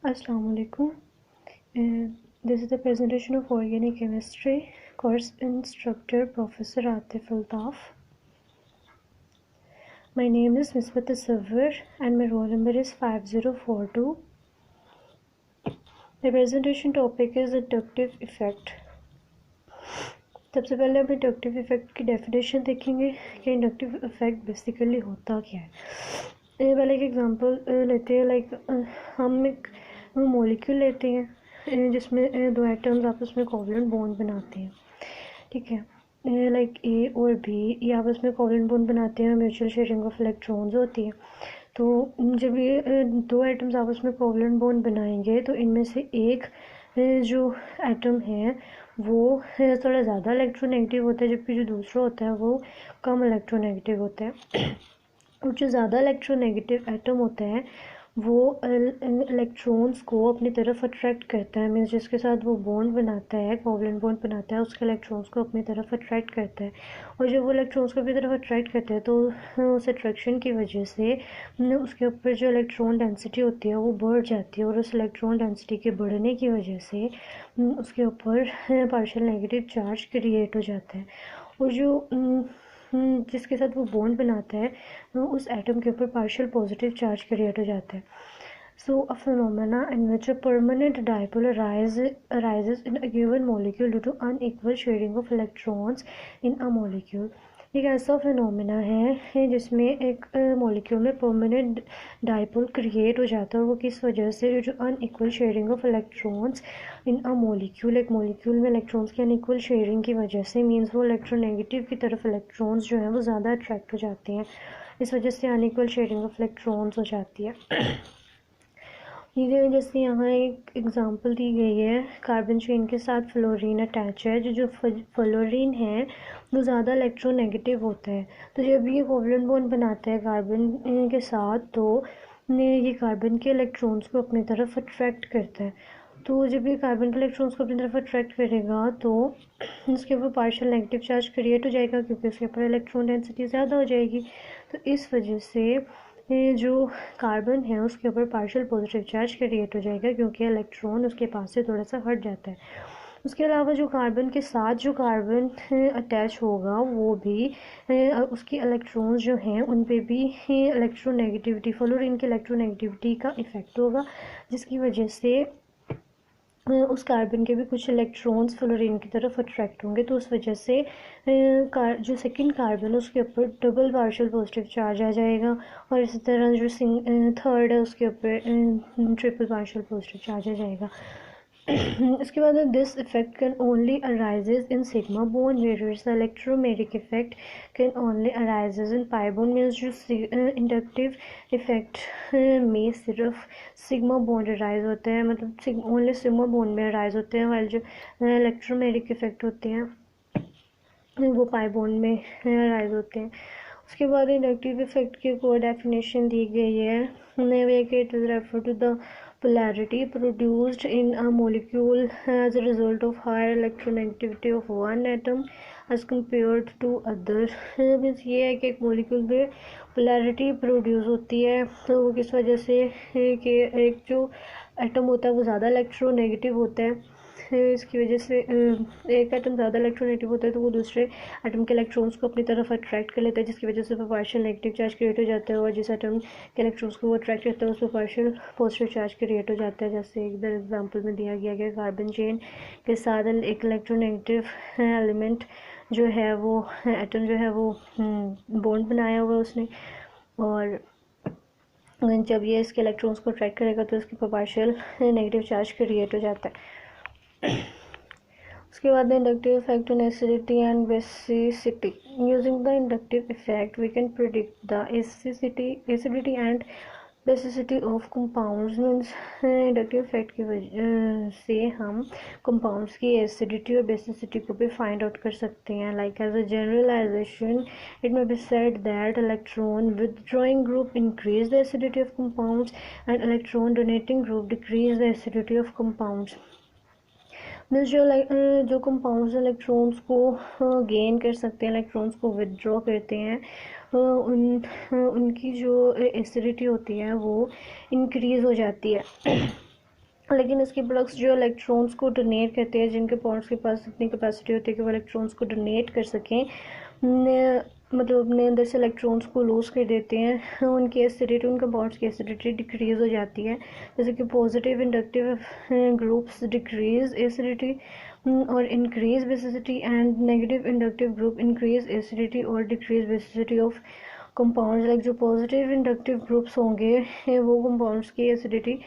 Assalamu alaikum. This is the presentation of organic chemistry. Course instructor Professor Atif Altaf. My name is Misbat Asawar and my roll number is 5042. The presentation topic is inductive effect. सबसे पहले हम inductive effect की definition देखेंगे कि inductive effect basically होता क्या है। पहले एक एग्जांपल लेते हैं, लाइक हम एक मॉलिक्यूल लेते हैं जिसमें दो एटम्स आपस में कोवलेंट बॉन्ड बनाते हैं, ठीक है। लाइक ए और बी ये आपस में कोवलेंट बॉन्ड बनाते हैं, म्यूचुअल शेयरिंग ऑफ इलेक्ट्रॉन्स होती है। तो जब ये दो एटम्स आपस में कोवलेंट बॉन्ड बनाएंगे तो इनमें से एक जो एटम है वो थोड़ा ज़्यादा इलेक्ट्रोनेगेटिव होता है, जबकि जो दूसरा होता है वो कम इलेक्ट्रोनेगेटिव होता है। और जो ज़्यादा इलेक्ट्रोनेगेटिव एटम होता है वो इलेक्ट्रॉन्स को अपनी तरफ अट्रैक्ट करता है, मीन्स जिसके साथ वो बॉन्ड बनाता है, कोवलेंट बॉन्ड बनाता है, उसके इलेक्ट्रॉन्स को अपनी तरफ अट्रैक्ट करता है। और जब वो इलेक्ट्रॉन्स को अपनी तरफ अट्रैक्ट करता है तो उस अट्रैक्शन की वजह से उसके ऊपर जो इलेक्ट्रॉन डेंसिटी होती है वो बढ़ जाती है, और उस इलेक्ट्रॉन डेंसिटी के बढ़ने की वजह से उसके ऊपर पार्शियल नेगेटिव चार्ज क्रिएट हो जाता है। और जो जिसके साथ वो बॉन्ड बनाता है उस एटम के ऊपर पार्शियल पॉजिटिव चार्ज क्रिएट हो जाता है। So a phenomena in which a permanent dipole arises in a given molecule due to unequal sharing of electrons in a molecule। एक ऐसा फिनोमेना है जिसमें एक मॉलिक्यूल में परमानेंट डायपोल क्रिएट हो जाता है, और वो किस वजह से, जो unequal sharing of electrons in a molecule, एक मॉलिक्यूल में इलेक्ट्रॉन्स की अनइक्वल शेयरिंग की वजह से, मींस वो इलेक्ट्रोनेगेटिव की तरफ इलेक्ट्रॉन्स जो हैं वो ज़्यादा अट्रैक्ट हो जाते हैं, इस वजह से अनइक्वल शेयरिंग ऑफ इलेक्ट्रॉन्स हो जाती है। ये जैसे यहाँ एक एग्जांपल दी गई है, कार्बन चेन के साथ फ्लोरीन अटैच है। जो फ्लोरीन है वो ज़्यादा इलेक्ट्रोनेगेटिव होता है, तो जब ये कोवलेंट बॉन्ड बनाता है कार्बन के साथ तो ये कार्बन के इलेक्ट्रॉन्स को अपनी तरफ अट्रैक्ट करता है। तो जब ये कार्बन के इलेक्ट्रॉन्स को अपनी तरफ अट्रैक्ट करेगा तो उसके ऊपर पार्शियल नेगेटिव चार्ज क्रिएट हो जाएगा, क्योंकि उसके ऊपर इलेक्ट्रॉन डेंसिटी ज़्यादा हो जाएगी। तो इस वजह से ये जो कार्बन है उसके ऊपर पार्शियल पॉजिटिव चार्ज क्रिएट हो जाएगा, क्योंकि इलेक्ट्रॉन उसके पास से थोड़ा सा हट जाता है। उसके अलावा जो कार्बन के साथ जो कार्बन अटैच होगा वो भी उसकी इलेक्ट्रॉन्स जो हैं उन पे भी इलेक्ट्रोनेगेटिविटी, फ्लोरीन की इलेक्ट्रोनेगेटिविटी का इफ़ेक्ट होगा, जिसकी वजह से उस कार्बन के भी कुछ इलेक्ट्रॉन्स फ्लोरीन की तरफ अट्रैक्ट होंगे। तो उस वजह से जो सेकंड कार्बन उसके ऊपर डबल पार्शियल पॉजिटिव चार्ज आ जाएगा, और इसी तरह जो थर्ड है उसके ऊपर ट्रिपल पार्शियल पॉजिटिव चार्ज आ जाएगा। इसके बाद this effect can only arises in sigma bond, whereas the electromeric effect can only arises in pi bone. Means जो इंडक्टिव इफेक्ट में सिर्फ सिग्मा बोन अराइज होते हैं, मतलब ओनली सिग्मा बोन में अराइज होते हैं, वाइल जो इलेक्ट्रोमेरिक इफेक्ट होते हैं वो पाई बोन में अराइज होते हैं। उसके बाद इंडक्टिव इफेक्ट की कोई डेफिनेशन दी गई है, it is refer to the polarity produced in a molecule as a result of higher electronegativity of one atom as compared to other। Means ये है कि एक मॉलिक्यूल में पोलैरिटी प्रोड्यूस होती है, तो वो किस वजह से कि एक जो एटम होता है वो ज़्यादा इलेक्ट्रोनेगेटिव होता है, इसकी वजह से एक एटम ज़्यादा इलेक्ट्रोनेगेटिव होता है तो वो दूसरे एटम के इलेक्ट्रॉन्स को अपनी तरफ अट्रैक्ट कर लेता है, जिसकी वजह से पार्शियल नेगेटिव चार्ज क्रिएट हो जाता है, और जिस एटम के इलेक्ट्रॉन्स को वो अट्रैक्ट करता है उस पर पार्शियल पॉजिटिव चार्ज क्रिएट हो जाता है। जैसे इधर एग्जांपल में दिया गया कि कार्बन चेन के साथ एक इलेक्ट्रोनेगेटिव एलिमेंट जो है वो एटम जो है वो बॉन्ड बनाया हुआ उसने, और जब ये इसके इलेक्ट्रॉन्स को अट्रैक्ट करेगा तो इसके ऊपर पार्शियल नेगेटिव चार्ज क्रिएट हो जाता है। उसके बाद inductive effect on acidity and basicity. Using the inductive effect we can predict the acidity and basicity of compounds. Means inductive effect की वजह से हम कंपाउंड्स की एसिडिटी और बेसिसिटी को भी फाइंड आउट कर सकते हैं। Like as a generalization it may be said that electron withdrawing group increase the acidity of compounds and electron donating group decrease the acidity of compounds. Means जो compounds electrons को gain कर सकते हैं, electrons को withdraw करते हैं, उनकी जो एसिडिटी होती है वो इंक्रीज़ हो जाती है। लेकिन इसके प्रोडक्ट्स जो इलेक्ट्रॉन्स को डोनेट करते हैं, जिनके बॉन्ड्स के पास इतनी कैपेसिटी होती है कि वो इलेक्ट्रॉन्स को डोनेट कर सकें, मतलब अपने अंदर से इलेक्ट्रॉन्स को लूज़ कर देते हैं, उनकी एसिडिटी, उनके बॉन्ड्स की एसिडिटी डिक्रीज़ हो जाती है। जैसे कि positive inductive groups decrease acidity और increase basicity, and negative inductive group increase acidity और decrease basicity of compounds. Like जो पॉजिटिव इंडक्टिव ग्रुप्स होंगे वो कंपाउंड्स की एसिडिटी,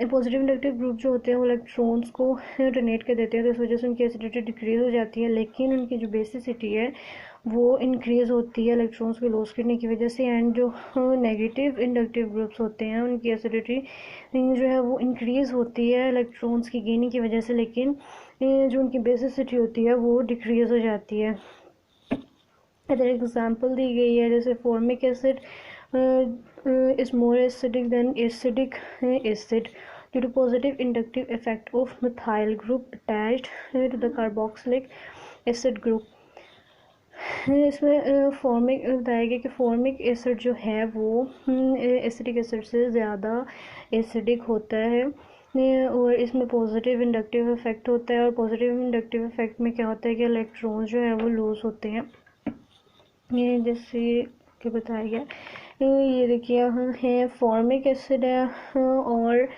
पॉजिटिव इंडक्टिव ग्रुप जो होते हैं वो इलेक्ट्रॉन्स को डोनेट कर देते हैं, तो इस वजह से उनकी एसिडिटी डिक्रीज हो जाती है, लेकिन उनकी जो बेसिसिटी है वो इंक्रीज़ होती है इलेक्ट्रॉन्स को लॉस करने की वजह से। एंड जो नेगेटिव इंडक्टिव ग्रुप्स होते हैं उनकी एसिडिटी जो है वो इंक्रीज़ होती है इलेक्ट्रॉन्स की गेनिंग की वजह से, लेकिन जो उनकी बेसिसिटी होती है वो डिक्रीज़ हो जाती है। इधर एग्जांपल दी गई है, जैसे formic acid is more acidic than acidic acid due to positive inductive effect of methyl group attached to the carboxylic acid group। इसमें फॉर्मिक बताया गया कि फॉर्मिक एसिड जो है वो एसिडिक एसिड से ज़्यादा एसिडिक होता है, और इसमें पॉजिटिव इंडक्टिव इफेक्ट होता है। और पॉजिटिव इंडक्टिव इफेक्ट में क्या होता है कि इलेक्ट्रॉन जो है वो लूज होते हैं, ये जैसे कि बताया गया। ये देखिए है फॉर्मिक एसिड है और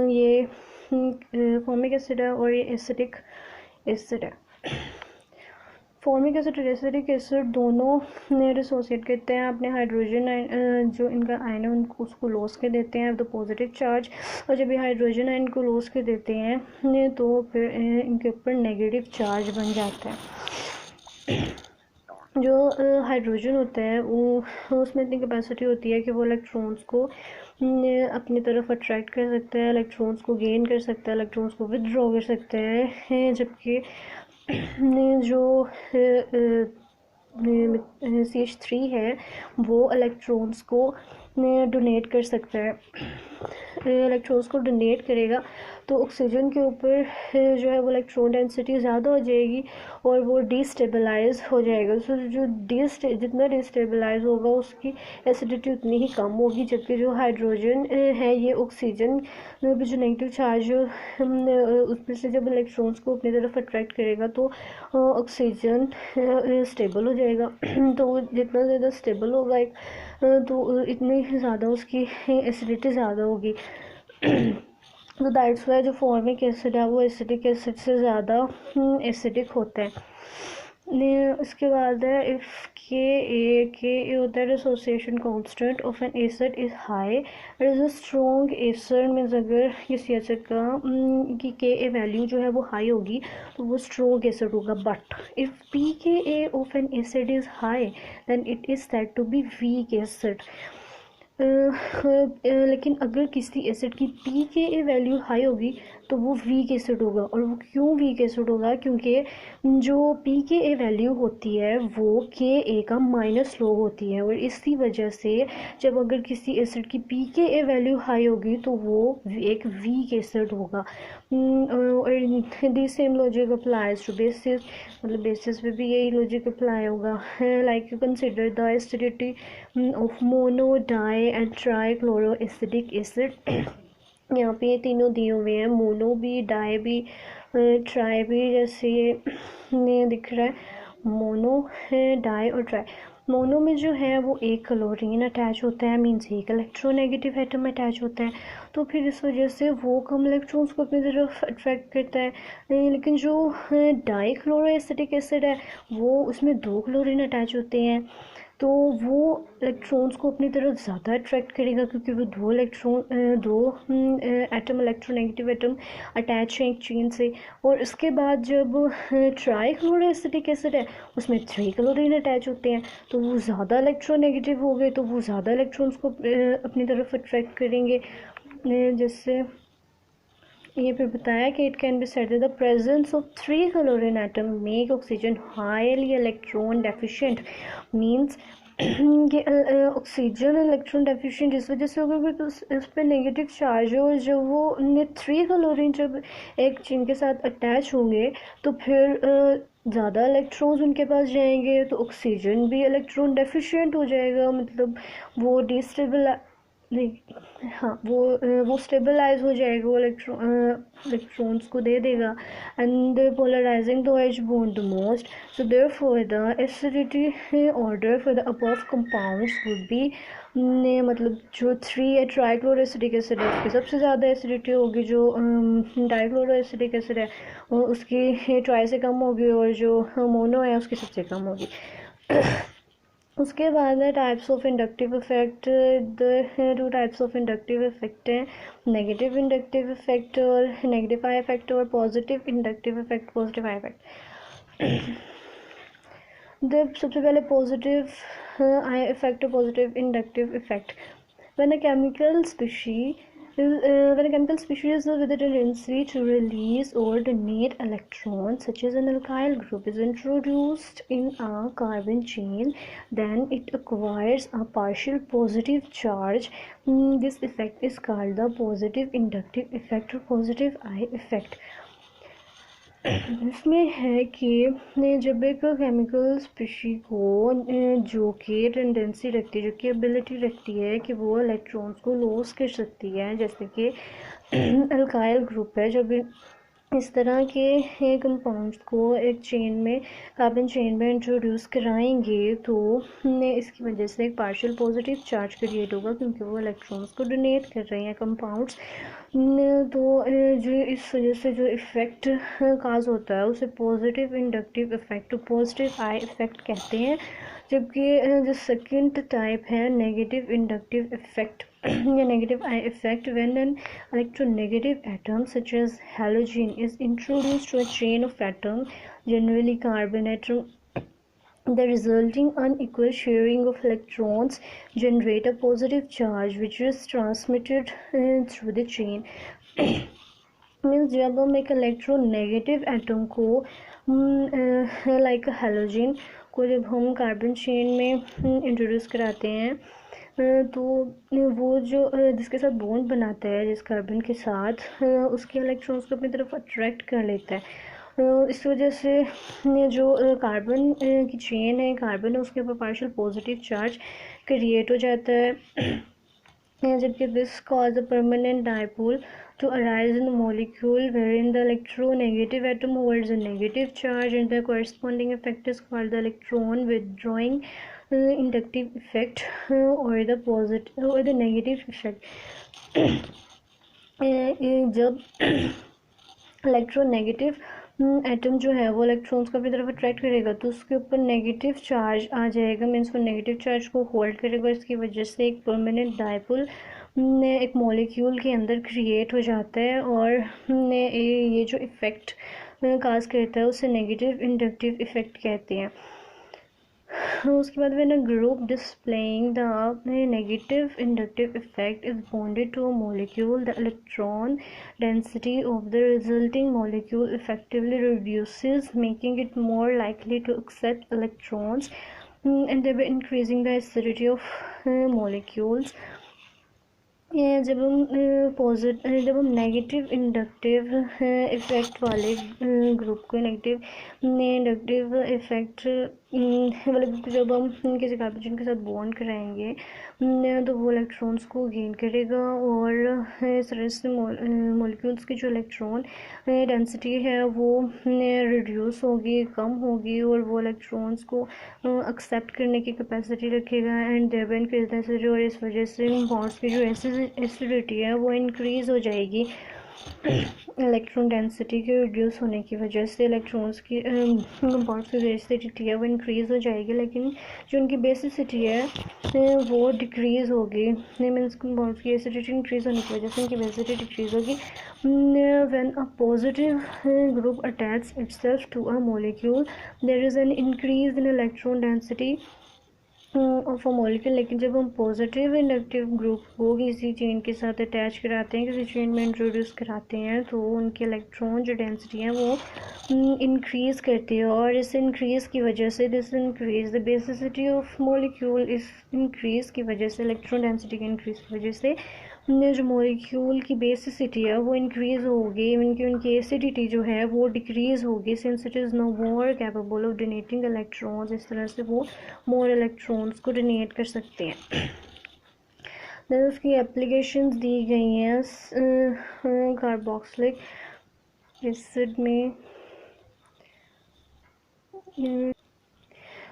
ये फॉर्मिक एसिड है और ये एसिडिक एसिड है। फॉर्मिक एसिड और एसिडिक एसिड दोनों डिसोसिएट करते हैं अपने हाइड्रोजन जो इनका आयन है उनको उसको लॉस कर देते हैं विद पॉजिटिव चार्ज, और जब ये हाइड्रोजन आयन को लॉस कर देते हैं तो फिर इनके ऊपर नेगेटिव चार्ज बन जाता है। जो हाइड्रोजन होता है वो उसमें इतनी कैपेसिटी होती है कि वो इलेक्ट्रॉन्स को अपनी तरफ अट्रैक्ट कर सकता है, इलेक्ट्रॉन्स को गेन कर सकता है, इलेक्ट्रॉन्स को विदड्रॉ कर सकता है, जबकि जो CH3 है वो इलेक्ट्रॉन्स को डोनेट कर सकता है। इलेक्ट्रॉन्स को डोनेट करेगा तो ऑक्सीजन के ऊपर जो है वो इलेक्ट्रॉन डेंसिटी ज़्यादा हो जाएगी और वो डिस्टेबलाइज हो जाएगा। सो जो जितना डिस्टेबलाइज होगा उसकी एसिडिटी उतनी ही कम होगी, जबकि जो हाइड्रोजन है ये ऑक्सीजन पे जो नेगेटिव चार्ज उसमें से जब इलेक्ट्रॉन्स को अपनी तरफ अट्रैक्ट करेगा तो ऑक्सीजन स्टेबल हो जाएगा। तो वो जितना ज़्यादा स्टेबल होगा तो इतनी ज़्यादा उसकी एसिडिटी ज़्यादा होगी। तो दैट्स वाई जो फॉर्मिक एसिड है वो एसिडिक एसिड से ज़्यादा एसिडिक होता है। इसके बाद है इफ़ के होता है association constant of an acid is high, it is a strong acid. Means अगर किसी एसिड का की के वैल्यू जो है वो हाई होगी तो वो स्ट्रॉन्ग एसिड होगा। But if pKa of an acid is high then it is said to be weak acid. लेकिन अगर किसी एसिड की pKa वैल्यू हाई होगी तो वो वीक एसिड होगा। और वो क्यों वीक एसिड होगा? क्योंकि जो pKa वैल्यू होती है वो Ka का माइनस लॉग होती है, और इसी वजह से जब अगर किसी एसिड की pKa वैल्यू हाई होगी तो वो एक वीक एसिड होगा। और the same logic applies to bases, मतलब बेसिस पे भी यही लॉजिक अप्लाई होगा। Like you consider the acidity of mono, di and tri chloro acetic acid. यहाँ पे ये तीनों दिए हुए हैं, मोनो भी, डाई भी, ट्राई भी। जैसे ये दिख रहा है मोनो है, डाई और ट्राई। मोनो में जो है वो एक क्लोरीन अटैच होता है, मीन्स एक इलेक्ट्रोनेगेटिव एटम अटैच होता है, तो फिर इस वजह से वो कम इलेक्ट्रॉन्स को अपनी तरफ अट्रैक्ट करता है। लेकिन जो डाई क्लोरो एसिडिक एसिड है वो उसमें दो क्लोरीन अटैच होते हैं, तो वो इलेक्ट्रॉन्स को अपनी तरफ ज़्यादा अट्रैक्ट करेगा, क्योंकि वो दो एटम इलेक्ट्रोनेगेटिव एटम अटैच हैं एक चेन से। और इसके बाद जब ट्राई क्लोरो एसिडिक एसिड है उसमें 3 क्लोरीन अटैच होते हैं, तो वो ज़्यादा इलेक्ट्रोनेगेटिव हो गए, तो वो ज़्यादा इलेक्ट्रॉन्स को अपनी तरफ अट्रैक्ट करेंगे। जैसे ये फिर बताया कि it can be said the presence of 3 chlorine atom make oxygen highly electron deficient. Means कि ऑक्सीजन इलेक्ट्रॉन डेफिशिएंट इस वजह से होगा कि इस पर नेगेटिव चार्ज हो, जब वो 3 क्लोरीन जब एक चेन के साथ अटैच होंगे तो फिर ज़्यादा इलेक्ट्रॉन्स उनके पास जाएंगे, तो ऑक्सीजन भी इलेक्ट्रॉन डेफिशिएंट हो जाएगा, मतलब वो नहीं, हाँ वो स्टेबलाइज हो जाएगा, वो इलेक्ट्रॉन्स को दे देगा and polarising the as bond the most. So therefore the acidity order for the above compounds would be, मतलब जो 3 है ट्राइक्लोरोएसिटिक एसिड है उसकी सबसे ज़्यादा एसिडिटी होगी, जो डाइक्लोरोएसिटिक एसिड है उसकी ट्राई से कम होगी, और जो मोनो है उसकी सबसे कम होगी. उसके बाद है टाइप्स ऑफ इंडक्टिव इफेक्ट. दो टाइप्स ऑफ इंडक्टिव इफेक्ट हैं, नेगेटिव इंडक्टिव इफेक्ट और नेगेटिव आई इफेक्ट, और positive inductive effect, positive I effect. सबसे पहले positive I effect, positive inductive effect. when a chemical species when a chemical species with a tendency to release or donate electrons, such as an alkyl group, is introduced in a carbon chain, then it acquires a partial positive charge. This effect is called the positive inductive effect or positive eye effect. इसमें है कि जब एक chemical species को जो कि tendency रखती है, जो कि एबिलिटी रखती है कि वो इलेक्ट्रॉन्स को लॉस कर सकती है, जैसे कि अल्काइल ग्रुप है, जब इस तरह के कंपाउंड्स को एक चेन में, कार्बन चेन में इंट्रोड्यूस कराएंगे तो इसकी वजह से एक पार्शियल पॉजिटिव चार्ज क्रिएट होगा, क्योंकि वो इलेक्ट्रॉन्स को डोनेट कर रहे हैं कंपाउंड्स. तो जो इस वजह से जो इफ़ेक्ट काज होता है उसे पॉजिटिव इंडक्टिव इफ़ेक्ट, पॉजिटिव आई इफ़ेक्ट कहते हैं. जबकि जो सेकंड टाइप है नेगेटिव इंडक्टिव इफ़ेक्ट या negative eye effect, when an electronegative atom such as halogen is introduced to a chain of atoms, generally carbon atom, the resulting unequal sharing of electrons generate a positive charge which is transmitted through the chain. Means जब हम एक electronegative atom को like halogen को जब हम carbon chain में introduce कराते हैं तो वो जो जिसके साथ बॉन्ड बनाता है जिस कार्बन के साथ, उसके इलेक्ट्रॉन्स को अपनी तरफ अट्रैक्ट कर लेता है. इस वजह से जो कार्बन की चेन है, कार्बन है, उसके ऊपर पार्शियल पॉजिटिव चार्ज क्रिएट हो जाता है. जबकि this cause a permanent dipole to arise in the molecule wherein the electronegative atom holds a negative charge, and the corresponding effect is called the electron withdrawing inductive effect or the positive or the negative effect. जब electronegative atom जो है वो electrons को अपनी तरफ attract करेगा तो उसके ऊपर नेगेटिव चार्ज आ जाएगा, मीन्स वो नेगेटिव चार्ज को होल्ड करेगा. इसकी वजह से एक परमानेंट डाइपोल एक मॉलिक्यूल के अंदर क्रिएट हो जाता है, और ये जो इफ़ेक्ट काज करता है उसे नेगेटिव इंडक्टिव इफ़ेक्ट कहते हैं. उसके बाद when a group displaying the negative inductive effect is bonded to a molecule, the electron density of the resulting molecule effectively reduces, making it more likely to accept electrons and thereby increasing the acidity of molecules. जब हम negative inductive effect वाले group को, negative inductive effect वाले group को जब हम किसी carbon के साथ बॉन्ड कराएंगे तो वो इलेक्ट्रॉन्स को गेन करेगा, और इस तरह से मॉलिक्यूल्स की जो इलेक्ट्रॉन डेंसिटी है वो रिड्यूस होगी, कम होगी, और वो इलेक्ट्रॉन्स को एक्सेप्ट करने की कैपेसिटी रखेगा and thereby increase the acidity. और इस वजह से बॉन्ड्स की जो एसिडिटी है वो इंक्रीज़ हो जाएगी. इलेक्ट्रॉन डेंसिटी के रिड्यूस होने की वजह से इलेक्ट्रॉन्स की कंपाउंड्स की जो एसिडिटी है वो इंक्रीज़ हो जाएगी, लेकिन जो उनकी बेसिसिटी है वो डिक्रीज़ होगी. मीन्स कंपाउंड्स की एसिडिटी इंक्रीज़ होने की वजह से उनकी बेसिसिटी डिक्रीज़ होगी. When a positive group attach itself to a molecule there is an increase in electron density of a molecule. लेकिन जब हम पॉजिटिव इंडक्टिव ग्रुप को किसी चेन के साथ अटैच कराते हैं, किसी चेन में इंट्रोड्यूस कराते हैं, तो उनकी इलेक्ट्रॉन जो डेंसिटी है वो इंक्रीज़ करती है, और इस इंक्रीज़ की वजह से this increase the basicity of molecule, इस इंक्रीज़ की वजह से इलेक्ट्रॉन डेंसिटी के इंक्रीज़ की वजह से जो मॉलिक्यूल की बेसिसिटी है वो इंक्रीज़ होगी, उनकी एसिडिटी जो है वो डिक्रीज़ होगी, since it is no more capable of donating electrons. इस तरह से वो मोर इलेक्ट्रॉन्स को डोनेट कर सकते हैं. देन उसकी एप्लीकेशंस दी गई हैं कार्बोक्सिलिक एसिड में।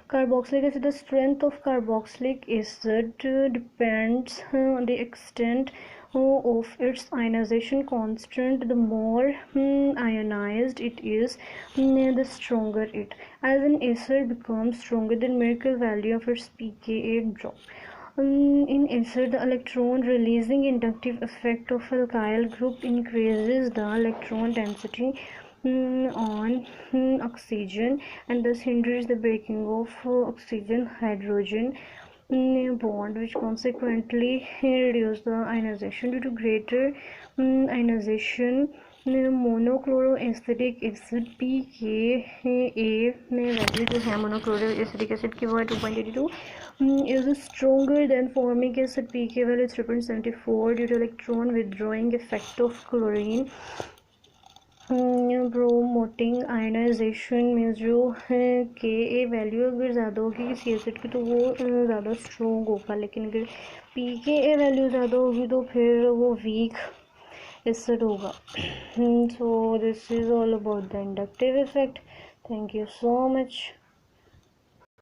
Carboxylic acid, the strength of carboxylic acid depends on the extent of its ionization constant. The more ionized it is, the stronger it. As an acid becomes stronger, the numerical value of its pKa drops. In acid, the electron releasing inductive effect of alkyl group increases the electron density on oxygen, and thus hinders the breaking of oxygen hydrogen bond, which consequently reduce the ionization. Due to greater ionization, monochloroacetic acid pKa में value जो है monochloroacetic acid की वो है 2.82 is stronger than formic acid pK value 3.74 due to electron withdrawing effect of chlorine promoting ionisation में जो है के ए वैल्यू अगर ज़्यादा होगी किसी एसिड की तो वो ज़्यादा स्ट्रॉन्ग होगा, लेकिन अगर पी के ए वैल्यू ज़्यादा होगी तो फिर वो वीक एसिड होगा. So this is all about the inductive effect. Thank you so much.